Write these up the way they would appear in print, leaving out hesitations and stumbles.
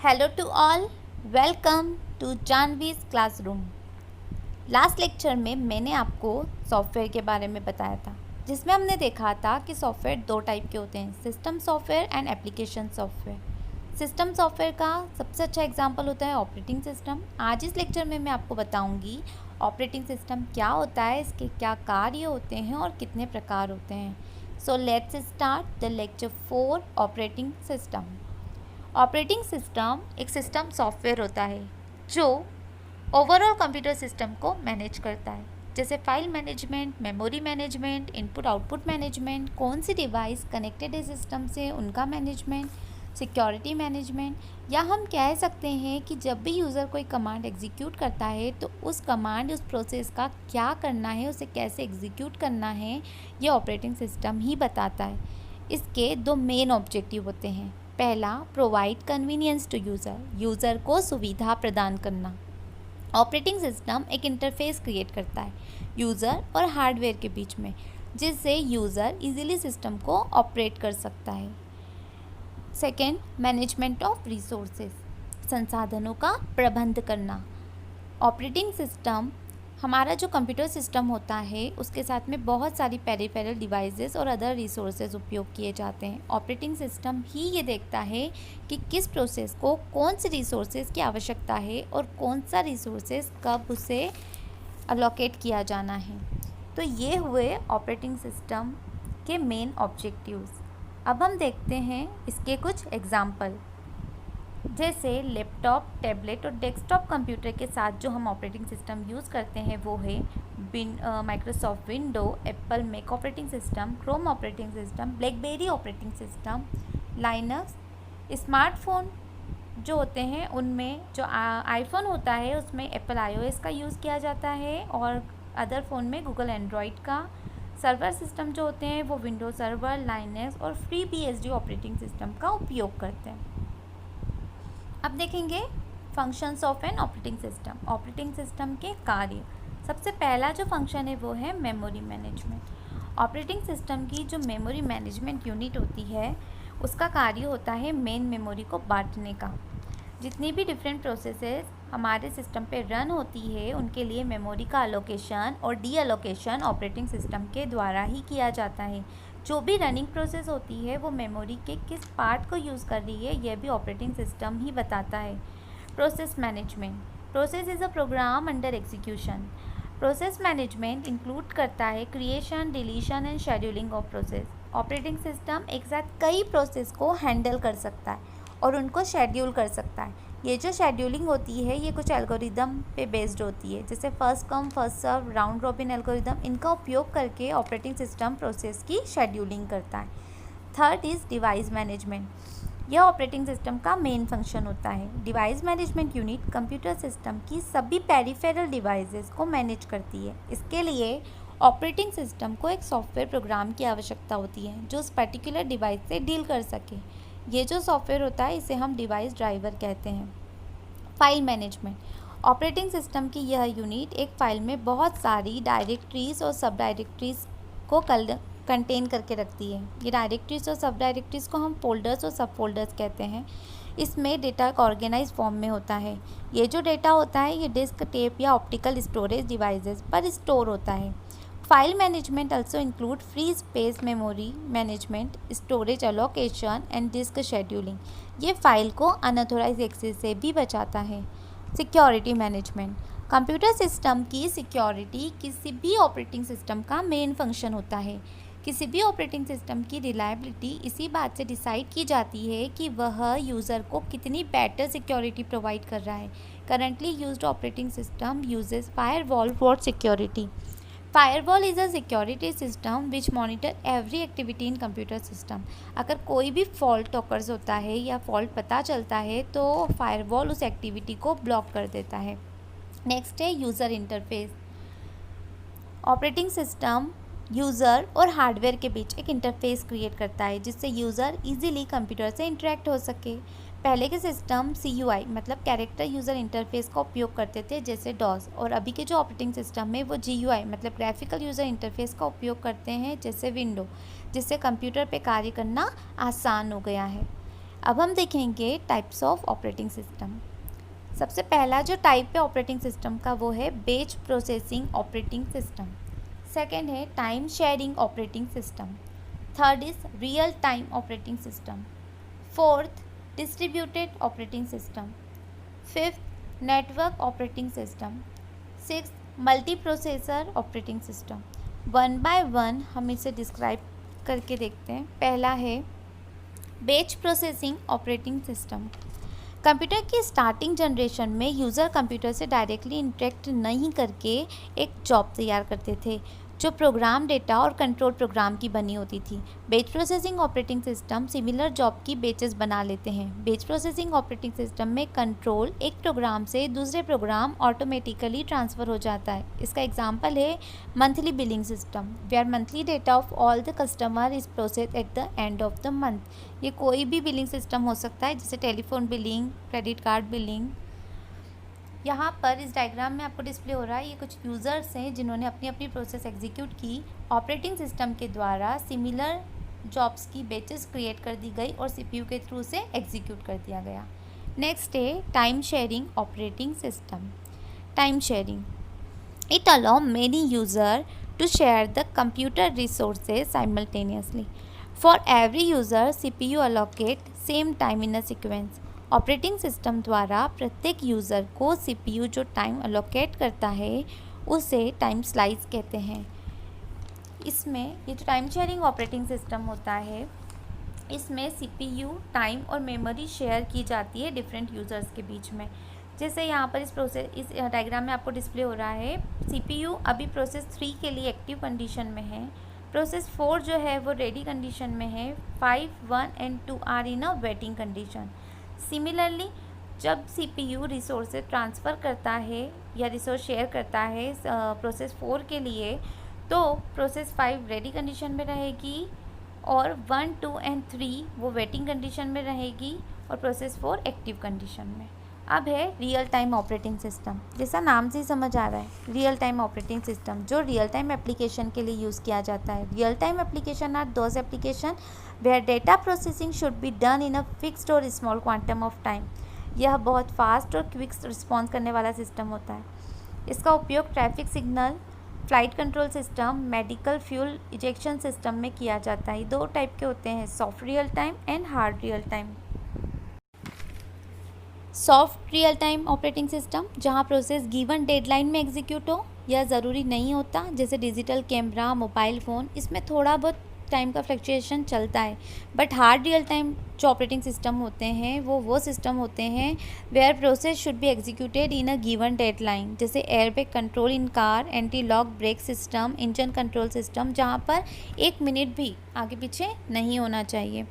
Hello to all, welcome to Jhanvi's classroom. Last lecture में मैंने आपको सॉफ्टवेयर के बारे में बताया था, जिसमें हमने देखा था कि सॉफ्टवेयर दो टाइप के होते हैं, system software and application software. System software का सबसे अच्छा एग्जांपल होता है ऑपरेटिंग सिस्टम। आज इस लेक्चर में मैं आपको बताऊंगी ऑपरेटिंग सिस्टम क्या होता है, इसके क्या कार्य होते हैं और कितने प्रकार होते हैं। So let's start the lecture 4 operating system. Operating system एक सिस्टम सॉफ्टवेयर होता है जो ओवरऑल कंप्यूटर सिस्टम को मैनेज करता है, जैसे file management, memory management, input output management, कौन सी डिवाइस कनेक्टेड है सिस्टम से उनका मैनेजमेंट, सिक्योरिटी मैनेजमेंट, या हम कह सकते हैं कि जब भी यूज़र कोई कमांड एग्जीक्यूट करता है तो उस कमांड उस प्रोसेस का क्या करना है, उसे कैसे एग्जीक्यूट करना है, ये ऑपरेटिंग सिस्टम ही बताता है। इसके दो मेन ऑब्जेक्टिव होते हैं। पहला, प्रोवाइड कन्वीनियंस टू यूज़र को सुविधा प्रदान करना। ऑपरेटिंग सिस्टम एक इंटरफेस क्रिएट करता है यूज़र और हार्डवेयर के बीच में, जिससे यूज़र इजीली सिस्टम को ऑपरेट कर सकता है। सेकेंड, मैनेजमेंट ऑफ रिसोर्सेज, संसाधनों का प्रबंध करना। ऑपरेटिंग सिस्टम हमारा जो कंप्यूटर सिस्टम होता है उसके साथ में बहुत सारी पेरिफेरल डिवाइसेस और अदर रिसोर्सेज उपयोग किए जाते हैं। ऑपरेटिंग सिस्टम ही ये देखता है कि किस प्रोसेस को कौन से रिसोर्सेज की आवश्यकता है और कौन सा रिसोर्सेज कब उसे अलोकेट किया जाना है। तो ये हुए ऑपरेटिंग सिस्टम के मेन ऑब्जेक्टिव्स। अब हम देखते हैं इसके कुछ एग्जाम्पल, जैसे लैपटॉप, टैबलेट और डेस्कटॉप कंप्यूटर के साथ जो हम ऑपरेटिंग सिस्टम यूज़ करते हैं वो है Microsoft window, Apple Mac operating system, Chrome operating system, BlackBerry operating system, Linux. Smartphone जो होते हैं उनमें जो आईफोन होता है उसमें एप्पल iOS का यूज़ किया जाता है और अदर फ़ोन में गूगल एंड्रॉयड का। सर्वर सिस्टम जो होते हैं वो विंडोज सर्वर, लाइनक्स और फ्री BSD ऑपरेटिंग सिस्टम का उपयोग करते हैं। अब देखेंगे functions of N operating system, operating system के कार्य। सबसे पहला जो फंक्शन है वो है मेमोरी मैनेजमेंट। ऑपरेटिंग सिस्टम की जो मेमोरी मैनेजमेंट यूनिट होती है उसका कार्य होता है मेन मेमोरी को बांटने का। जितनी भी डिफरेंट प्रोसेसेस हमारे सिस्टम पे रन होती है उनके लिए मेमोरी का अलोकेशन और डी अलोकेशन ऑपरेटिंग सिस्टम के द्वारा ही किया जाता है। जो भी रनिंग प्रोसेस होती है वो मेमोरी के किस पार्ट को यूज़ कर रही है यह भी ऑपरेटिंग सिस्टम ही बताता है। Process management, process is a program under execution. Process management include करता है creation, deletion and scheduling of process. Operating system एक साथ कई प्रोसेस को हैंडल कर सकता है और उनको शेड्यूल कर सकता है। ये जो शेड्यूलिंग होती है ये कुछ एल्गोरिदम पे बेस्ड होती है, जैसे first come first serve, round robin algorithm. इनका उपयोग करके ऑपरेटिंग सिस्टम प्रोसेस की शेड्यूलिंग करता है। Third is device management. यह ऑपरेटिंग सिस्टम का मेन फंक्शन होता है। Device management unit computer system की सभी पेरिफेरल डिवाइसेस को मैनेज करती है। इसके लिए ऑपरेटिंग सिस्टम को एक सॉफ्टवेयर प्रोग्राम की आवश्यकता होती है जो उस पर्टिकुलर डिवाइस से डील कर सके। ये जो सॉफ्टवेयर होता है इसे हम डिवाइस ड्राइवर कहते हैं। फाइल मैनेजमेंट, ऑपरेटिंग सिस्टम की यह यूनिट एक फाइल में बहुत सारी डायरेक्टरीज और सब डायरेक्टरीज को कंटेन करके रखती है। ये डायरेक्टरीज और सब डायरेक्टरीज को हम फोल्डर्स और सब फोल्डर्स कहते हैं। इसमें डेटा एक ऑर्गेनाइज फॉर्म में होता है। ये जो डेटा होता है ये डिस्क, टेप या ऑप्टिकल स्टोरेज डिवाइसेस पर स्टोर होता है। File management also include free space memory management, storage allocation and disk scheduling. ये फाइल को अनऑथोराइज एक्सेस से भी बचाता है। सिक्योरिटी मैनेजमेंट, कंप्यूटर सिस्टम की सिक्योरिटी किसी भी ऑपरेटिंग सिस्टम का मेन फंक्शन होता है। किसी भी ऑपरेटिंग सिस्टम की रिलायबिलिटी इसी बात से डिसाइड की जाती है कि वह यूज़र को कितनी बेटर सिक्योरिटी प्रोवाइड कर रहा है। Currently used operating system uses firewall for security. Firewall is a security system which monitor every activity in computer system. अगर कोई भी फॉल्ट ऑकर्स होता है या फॉल्ट पता चलता है तो फायरवॉल उस एक्टिविटी को ब्लॉक कर देता है। नेक्स्ट है user interface. Operating system user और हार्डवेयर के बीच एक इंटरफेस क्रिएट करता है जिससे यूज़र इजीली कंप्यूटर से इंटरेक्ट हो सके। पहले के सिस्टम CUI मतलब कैरेक्टर यूज़र इंटरफेस का उपयोग करते थे जैसे DOS, और अभी के जो ऑपरेटिंग सिस्टम है वो GUI मतलब ग्राफिकल यूज़र इंटरफेस का उपयोग करते हैं जैसे विंडो, जिससे कंप्यूटर पे कार्य करना आसान हो गया है। अब हम देखेंगे टाइप्स ऑफ ऑपरेटिंग सिस्टम। सबसे पहला जो टाइप है ऑपरेटिंग सिस्टम का वो है batch processing operating system. Second है time sharing operating system. Third is real time operating system. Fourth distributed operating system. Fifth network operating system. Six multi processor operating system. One by one हम इसे describe करके देखते हैं। पहला है batch processing operating system. Computer की starting generation में user computer से डायरेक्टली इंटरेक्ट नहीं करके एक जॉब तैयार करते थे जो प्रोग्राम डेटा और कंट्रोल प्रोग्राम की बनी होती थी। Batch processing operating system similar job की बैचेस बना लेते हैं। बैच प्रोसेसिंग ऑपरेटिंग सिस्टम में कंट्रोल एक प्रोग्राम से दूसरे प्रोग्राम ऑटोमेटिकली ट्रांसफ़र हो जाता है। इसका एग्जांपल है monthly billing system where monthly data of all the customer is processed at the end of the month. ये कोई भी बिलिंग सिस्टम हो सकता है, जैसे telephone billing, credit card billing. यहाँ पर इस डायग्राम में आपको डिस्प्ले हो रहा है, ये कुछ यूज़र्स हैं जिन्होंने अपनी अपनी प्रोसेस एग्जीक्यूट की। ऑपरेटिंग सिस्टम के द्वारा सिमिलर जॉब्स की बैचेस क्रिएट कर दी गई और सीपीयू के थ्रू से एग्जीक्यूट कर दिया गया। नेक्स्ट है time sharing operating system. Time sharing it allow many user to share the computer resources simultaneously. For every user CPU allocate same time in a sequence. Operating system द्वारा प्रत्येक user को CPU जो time allocate करता है उसे time slice कहते हैं। इसमें ये जो टाइम शेयरिंग ऑपरेटिंग सिस्टम होता है इसमें सीपीयू टाइम और मेमोरी शेयर की जाती है डिफरेंट यूज़र्स के बीच में। जैसे यहाँ पर इस डायग्राम में आपको डिस्प्ले हो रहा है, सीपीयू अभी प्रोसेस 3 के लिए एक्टिव कंडीशन में है, प्रोसेस 4 जो है वो रेडी कंडीशन में है, 5, 1 and 2 are in a waiting condition. Similarly जब सीपीयू रिसोर्सेज ट्रांसफ़र करता है या रिसोर्स शेयर करता है प्रोसेस 4 के लिए, तो प्रोसेस 5 रेडी कंडीशन में रहेगी और 1, 2 एंड 3 वो वेटिंग कंडीशन में रहेगी और प्रोसेस 4 एक्टिव कंडीशन में। अब है रियल टाइम ऑपरेटिंग सिस्टम। जैसा नाम से ही समझ आ रहा है, रियल टाइम ऑपरेटिंग सिस्टम जो रियल टाइम एप्लीकेशन के लिए यूज़ किया जाता है। Real time application are those application where data processing should be done in a fixed और स्मॉल क्वांटम ऑफ टाइम। यह बहुत फास्ट और क्विक रिस्पॉन्स करने वाला सिस्टम होता है। इसका उपयोग traffic signal, flight control system, medical fuel ejection system में किया जाता है। 2 टाइप के होते हैं, soft real time and hard real time. Soft real time operating system जहां प्रोसेस गिवन डेडलाइन में एग्जीक्यूट हो, यह ज़रूरी नहीं होता। जैसे डिजिटल कैमरा, मोबाइल फ़ोन, इसमें थोड़ा बहुत टाइम का फ्लक्चुएशन चलता है। बट हार्ड रियल टाइम जो ऑपरेटिंग सिस्टम होते हैं वो सिस्टम होते हैं where process should be executed in a given deadline. जैसे airbag control in car, anti lock brake system, engine control system, जहाँ पर 1 मिनट भी आगे पीछे नहीं होना चाहिए।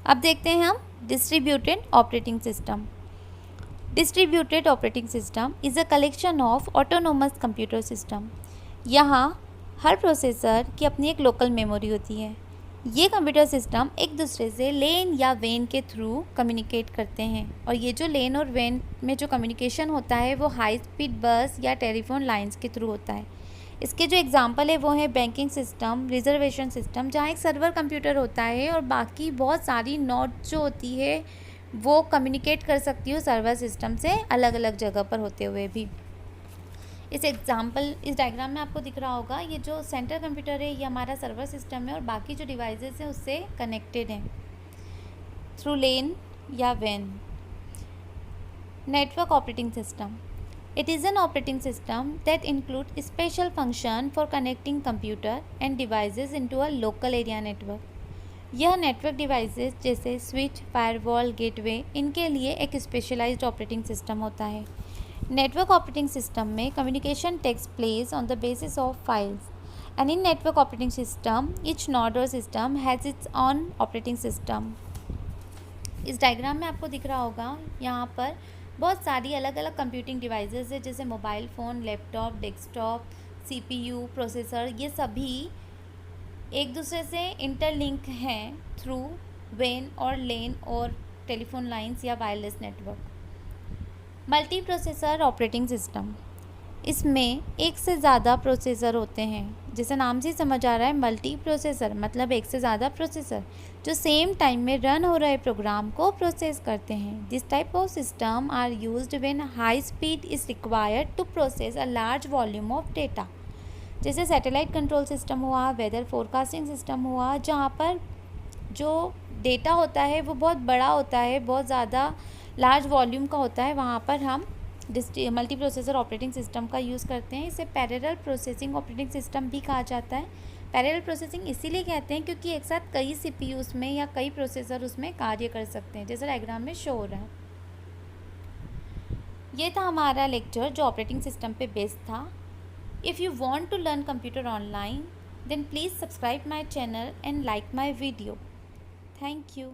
अब देखते हैं हम distributed operating system. Distributed operating system is a collection of autonomous computer system. यहाँ हर प्रोसेसर की अपनी एक लोकल मेमोरी होती है। ये कंप्यूटर सिस्टम एक दूसरे से लेन या वेन के थ्रू कम्युनिकेट करते हैं और ये जो लेन और वेन में जो कम्युनिकेशन होता है वो हाई स्पीड बस या टेलीफोन लाइंस के थ्रू होता है। इसके जो एग्जांपल है वो है बैंकिंग सिस्टम, रिजर्वेशन सिस्टम, जहाँ एक सर्वर कंप्यूटर होता है और बाकी बहुत सारी नोड जो होती है वो कम्युनिकेट कर सकती हो सर्वर सिस्टम से अलग अलग जगह पर होते हुए भी। इस डायग्राम में आपको दिख रहा होगा, ये जो सेंटर कंप्यूटर है ये हमारा सर्वर सिस्टम है और बाकी जो डिवाइसेस हैं उससे कनेक्टेड हैं थ्रू लेन या वेन। Network operating system it is an operating system that include special function for connecting computer and devices into a local area network. यह नेटवर्क डिवाइसेस जैसे स्विच, फायरवॉल, गेटवे, इनके लिए एक स्पेशलाइज्ड ऑपरेटिंग सिस्टम होता है। Network operating system में communication takes place on the basis of files and in network operating system each node और system has its own operating system. इस diagram में आपको दिख रहा होगा, यहाँ पर बहुत सारी अलग अलग कंप्यूटिंग डिवाइसेस है जैसे mobile phone, laptop, desktop, CPU, processor, ये सभी एक दूसरे से इंटरलिंक हैं थ्रू वेन और लेन और टेलीफोन लाइंस या wireless network. Multi processor operating system इसमें एक से ज़्यादा प्रोसेसर होते हैं। जैसे नाम से समझ आ रहा है, मल्टी प्रोसेसर मतलब एक से ज़्यादा प्रोसेसर जो सेम टाइम में रन हो रहे प्रोग्राम को प्रोसेस करते हैं। This type of system are used when high speed is required to process a large volume of data. जैसे सैटेलाइट कंट्रोल सिस्टम हुआ, वेदर फोरकास्टिंग सिस्टम हुआ, जहाँ पर जो डेटा होता है वो बहुत बड़ा होता है, बहुत ज़्यादा लार्ज वॉल्यूम का होता है, वहाँ पर हम मल्टी प्रोसेसर ऑपरेटिंग सिस्टम का यूज़ करते हैं। इसे पैरेलल प्रोसेसिंग ऑपरेटिंग सिस्टम भी कहा जाता है। पैरेलल प्रोसेसिंग इसीलिए कहते हैं क्योंकि एक साथ कई सीपीयू उसमें या कई प्रोसेसर उसमें कार्य कर सकते हैं, जैसे डायग्राम में शो हो रहा है। ये था हमारा लेक्चर जो ऑपरेटिंग सिस्टम पे बेस्ड था। If you want to learn computer online, then please subscribe my channel and like my video. Thank you.